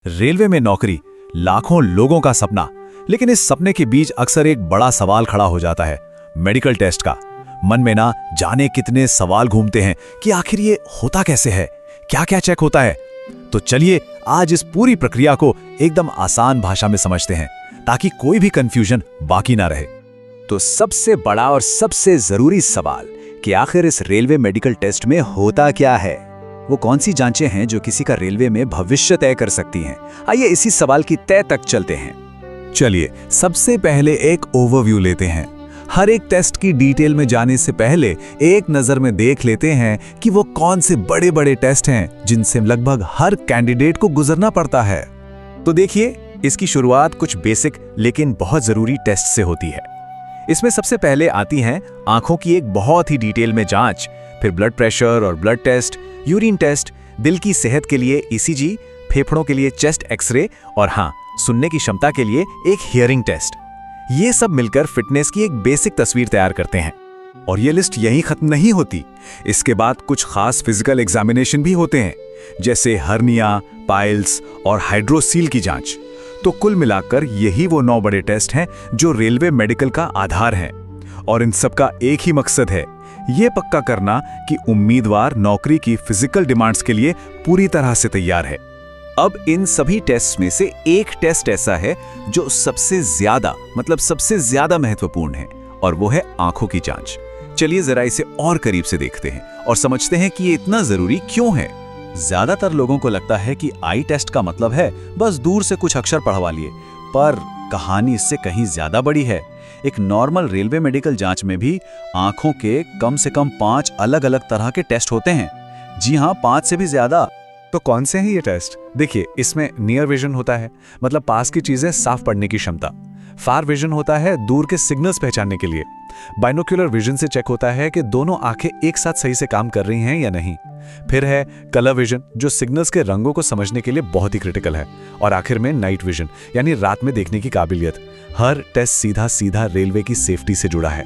Railway में नौकरी, लाखों लोगों का सपना। लेकिन इस सपने के बीच अक्सर एक बड़ा सवाल खड़ा हो जाता है, मेडिकल टेस्ट का। मन में ना जाने कितने सवाल घूमते हैं कि आखिर ये होता कैसे है, क्या क्या चेक होता है। तो चलिए आज इस पूरी प्रक्रिया को एकदम आसान भाषा में समझते हैं, ताकि कोई भी कंफ्यूजन बाकी ना रहे। तो सबसे बड़ा और सबसे जरूरी सवाल कि आखिर इस रेलवे मेडिकल टेस्ट में होता क्या है, वो कौन सी जांचें हैं जो किसी का रेलवे में भविष्य तय कर सकती हैं। आइए इसी सवाल की तय तक चलते हैं। चलिए सबसे पहले एक ओवरव्यू लेते हैं। हर एक टेस्ट की डिटेल में जाने से पहले एक नजर में देख लेते हैं कि वो कौन से बड़े बड़े टेस्ट हैं जिनसे लगभग हर कैंडिडेट को गुजरना पड़ता है। तो देखिए, इसकी शुरुआत कुछ बेसिक लेकिन बहुत जरूरी टेस्ट से होती है। इसमें सबसे पहले आती हैं आंखों की एक बहुत ही डिटेल में जांच, फिर ब्लड प्रेशर और ब्लड टेस्ट, यूरिन टेस्ट, दिल की सेहत के लिए ईसीजी, फेफड़ों के लिए चेस्ट एक्सरे और हाँ, सुनने की क्षमता के लिए एक हियरिंग टेस्ट। ये सब मिलकर फिटनेस की एक बेसिक तस्वीर तैयार करते हैं। और ये लिस्ट यहीं खत्म नहीं होती। इसके बाद कुछ खास फिजिकल एग्जामिनेशन भी होते हैं, जैसे हर्निया, पाइल्स और हाइड्रोसील की जांच। तो कुल मिलाकर यही वो 9 बड़े टेस्ट हैं जो रेलवे मेडिकल का आधार हैं। और इन सब का एक ही मकसद है, ये पक्का करना कि उम्मीदवार नौकरी की फिजिकल डिमांड्स के लिए पूरी तरह से तैयार है। अब इन सभी टेस्ट में से एक टेस्ट ऐसा है जो सबसे ज्यादा महत्वपूर्ण है, और वो है आंखों की जांच। चलिए जरा इसे और करीब से देखते हैं और समझते हैं कि ये इतना जरूरी क्यों है। ज्यादातर लोगों को लगता है कि आई टेस्ट का मतलब है बस दूर से कुछ अक्षर पढ़वा लिए, पर कहानी इससे कहीं ज्यादा बड़ी है। एक नॉर्मल रेलवे मेडिकल जांच में भी आंखों के कम से कम 5 अलग अलग तरह के टेस्ट होते हैं। जी हाँ, 5 से भी ज्यादा। तो कौन से हैं ये टेस्ट? देखिए, इसमें नियर विजन होता है, मतलब पास की चीजें साफ पढ़ने की क्षमता। फार विजन होता है दूर के सिग्नल्स पहचानने के लिए। बाइनोक्यूलर विजन से चेक होता है कि दोनों आंखें एक साथ सही से काम कर रही हैं या नहीं। फिर है कलर विजन, जो सिग्नल्स के रंगों को समझने के लिए बहुत ही क्रिटिकल है। और आखिर में नाइट विजन, यानी रात में देखने की काबिलियत। हर टेस्ट सीधा सीधा रेलवे की सेफ्टी से जुड़ा है।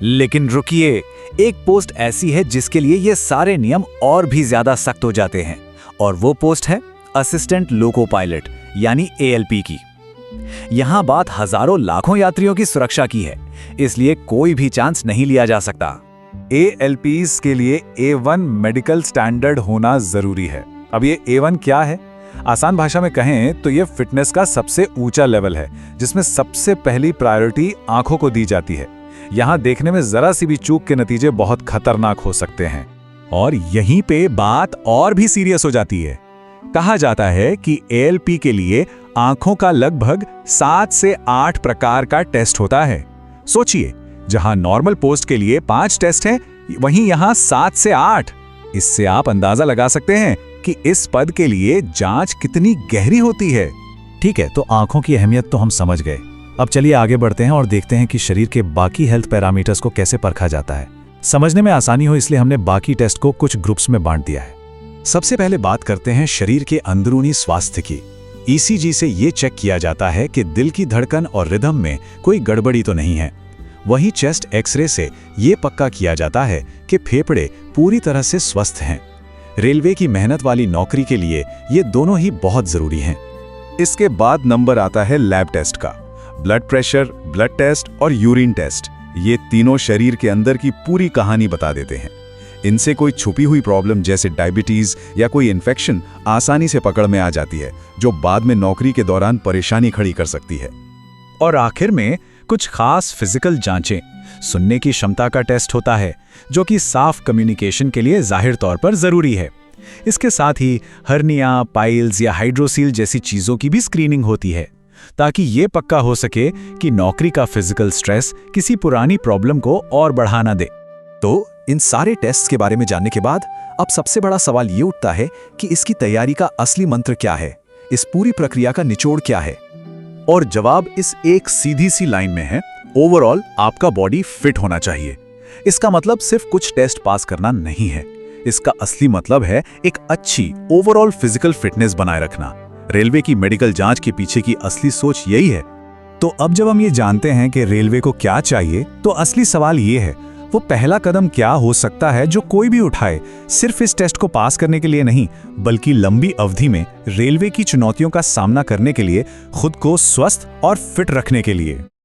लेकिन रुकिए, एक पोस्ट ऐसी है जिसके लिए ये सारे नियम और भी ज्यादा सख्त हो जाते हैं, और वो पोस्ट है असिस्टेंट लोको पायलट यानी ALP की। यहां बात हजारों लाखों यात्रियों की सुरक्षा की है, इसलिए कोई भी चांस नहीं लिया जा सकता। ALPs के लिए A1 मेडिकल स्टैंडर्ड होना जरूरी है। अब ये A1 क्या है? आसान भाषा में कहें तो ये फिटनेस का सबसे ऊंचा लेवल है, जिसमें सबसे पहली प्रायोरिटी आंखों को दी जाती है। यहां देखने में जरा सी भी चूक के नतीजे बहुत खतरनाक हो सकते हैं। और यहीं पे बात और भी सीरियस हो जाती है। कहा जाता है कि ALP के लिए आंखों का लगभग 7 से 8 प्रकार का टेस्ट होता है। सोचिए, जहां नॉर्मल पोस्ट के लिए 5 टेस्ट हैं, वहीं यहां 7 से 8। इससे आप अंदाजा लगा सकते हैं कि इस पद के लिए जांच कितनी गहरी होती है। ठीक है, तो आंखों की अहमियत तो हम समझ गए। अब चलिए आगे बढ़ते हैं और देखते हैं कि शरीर के बाकी हेल्थ पैरामीटर्स को कैसे परखा जाता है। समझने में आसानी हो इसलिए हमने बाकी टेस्ट को कुछ ग्रुप्स में बांट दिया है। सबसे पहले बात करते हैं शरीर के अंदरूनी स्वास्थ्य की। ECG से ये चेक किया जाता है कि दिल की धड़कन और रिदम में कोई गड़बड़ी तो नहीं है। वहीं चेस्ट एक्सरे से ये पक्का किया जाता है कि फेफड़े पूरी तरह से स्वस्थ हैं। रेलवे की मेहनत वाली नौकरी के लिए ये दोनों ही बहुत जरूरी हैं। इसके बाद नंबर आता है लैब टेस्ट का। ब्लड प्रेशर, ब्लड टेस्ट और यूरिन टेस्ट, ये तीनों शरीर के अंदर की पूरी कहानी बता देते हैं। इनसे कोई छुपी हुई प्रॉब्लम जैसे डायबिटीज या कोई इन्फेक्शन आसानी से पकड़ में आ जाती है, जो बाद में नौकरी के दौरान परेशानी खड़ी कर सकती है। और आखिर में कुछ खास फिजिकल जांचें। सुनने की क्षमता का टेस्ट होता है, जो कि साफ कम्युनिकेशन के लिए जाहिर तौर पर जरूरी है। इसके साथ ही हर्निया, पाइल्स या हाइड्रोसील जैसी चीजों की भी स्क्रीनिंग होती है, ताकि ये पक्का हो सके कि नौकरी का फिजिकल स्ट्रेस किसी पुरानी प्रॉब्लम को और बढ़ा ना दे। तो इन सारे टेस्ट के बारे में जानने के बाद अब सबसे बड़ा सवाल ये उठता है कि इसकी तैयारी का असली मंत्र क्या है, इस पूरी प्रक्रिया का निचोड़ क्या है? और जवाब इस एक सीधी सी लाइन में है, ओवरऑल आपका बॉडी फिट होना चाहिए। इसका मतलब सिर्फ कुछ टेस्ट पास करना नहीं है, इसका असली मतलब है एक अच्छी ओवरऑल फिजिकल फिटनेस बनाए रखना। रेलवे की मेडिकल जांच के पीछे की असली सोच यही है। तो अब जब हम ये जानते हैं कि रेलवे को क्या चाहिए, तो असली सवाल ये है, वो पहला कदम क्या हो सकता है जो कोई भी उठाए, सिर्फ इस टेस्ट को पास करने के लिए नहीं, बल्कि लंबी अवधि में रेलवे की चुनौतियों का सामना करने के लिए खुद को स्वस्थ और फिट रखने के लिए।